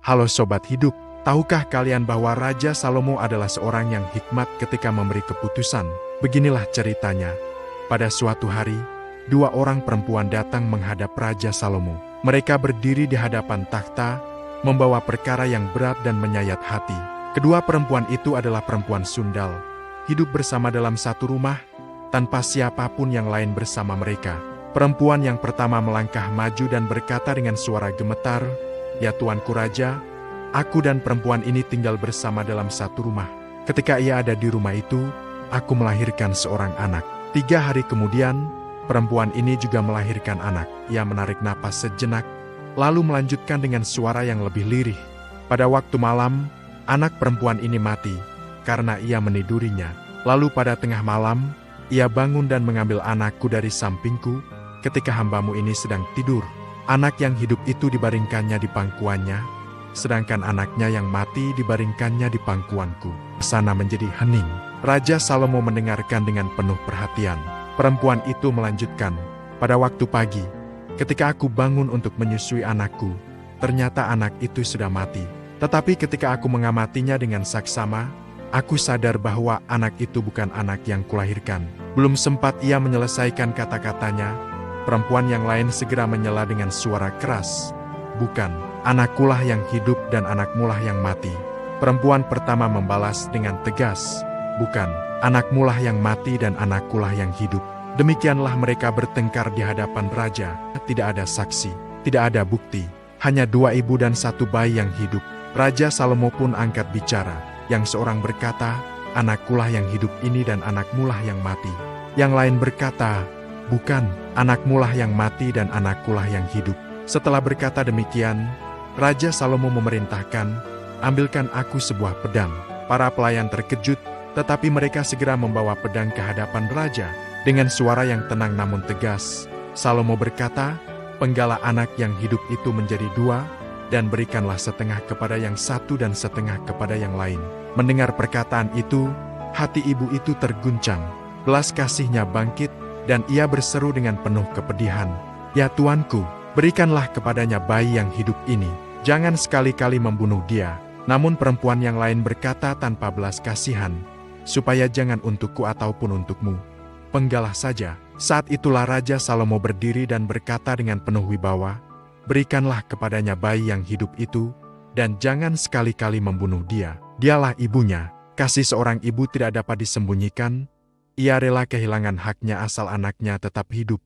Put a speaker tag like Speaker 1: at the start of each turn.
Speaker 1: Halo Sobat Hidup, tahukah kalian bahwa Raja Salomo adalah seorang yang hikmat ketika memberi keputusan? Beginilah ceritanya. Pada suatu hari, dua orang perempuan datang menghadap Raja Salomo. Mereka berdiri di hadapan takhta, membawa perkara yang berat dan menyayat hati. Kedua perempuan itu adalah perempuan sundal, hidup bersama dalam satu rumah, tanpa siapapun yang lain bersama mereka. Perempuan yang pertama melangkah maju dan berkata dengan suara gemetar, "Ya Tuanku Raja, aku dan perempuan ini tinggal bersama dalam satu rumah. Ketika ia ada di rumah itu, aku melahirkan seorang anak. 3 hari kemudian, perempuan ini juga melahirkan anak." Ia menarik napas sejenak, lalu melanjutkan dengan suara yang lebih lirih. "Pada waktu malam, anak perempuan ini mati, karena ia menidurinya. Lalu pada tengah malam, ia bangun dan mengambil anakku dari sampingku, ketika hambamu ini sedang tidur. Anak yang hidup itu dibaringkannya di pangkuannya, sedangkan anaknya yang mati dibaringkannya di pangkuanku." Sana menjadi hening. Raja Salomo mendengarkan dengan penuh perhatian. Perempuan itu melanjutkan, "Pada waktu pagi, ketika aku bangun untuk menyusui anakku, ternyata anak itu sudah mati. Tetapi ketika aku mengamatinya dengan saksama, aku sadar bahwa anak itu bukan anak yang kulahirkan." Belum sempat ia menyelesaikan kata-katanya, perempuan yang lain segera menyela dengan suara keras, "Bukan, anakkulah yang hidup dan anakmulah yang mati." Perempuan pertama membalas dengan tegas, "Bukan, anakmulah yang mati dan anakkulah yang hidup." Demikianlah mereka bertengkar di hadapan raja. Tidak ada saksi, tidak ada bukti, hanya 2 ibu dan 1 bayi yang hidup. Raja Salomo pun angkat bicara. Yang seorang berkata, "Anakkulah yang hidup ini dan anakmulah yang mati." Yang lain berkata, "Bukan, anakmulah yang mati dan anakkulah yang hidup." Setelah berkata demikian, Raja Salomo memerintahkan, "Ambilkan aku sebuah pedang." Para pelayan terkejut, tetapi mereka segera membawa pedang ke hadapan raja. Dengan suara yang tenang namun tegas, Salomo berkata, "Penggalah anak yang hidup itu menjadi 2, dan berikanlah setengah kepada yang satu dan setengah kepada yang lain." Mendengar perkataan itu, hati ibu itu terguncang. Belas kasihnya bangkit, dan ia berseru dengan penuh kepedihan, "Ya Tuanku, berikanlah kepadanya bayi yang hidup ini. Jangan sekali-kali membunuh dia." Namun perempuan yang lain berkata tanpa belas kasihan, "Supaya jangan untukku ataupun untukmu. Penggalah saja." Saat itulah Raja Salomo berdiri dan berkata dengan penuh wibawa, "Berikanlah kepadanya bayi yang hidup itu, dan jangan sekali-kali membunuh dia. Dialah ibunya." Kasih seorang ibu tidak dapat disembunyikan. Ia rela kehilangan haknya asal anaknya tetap hidup.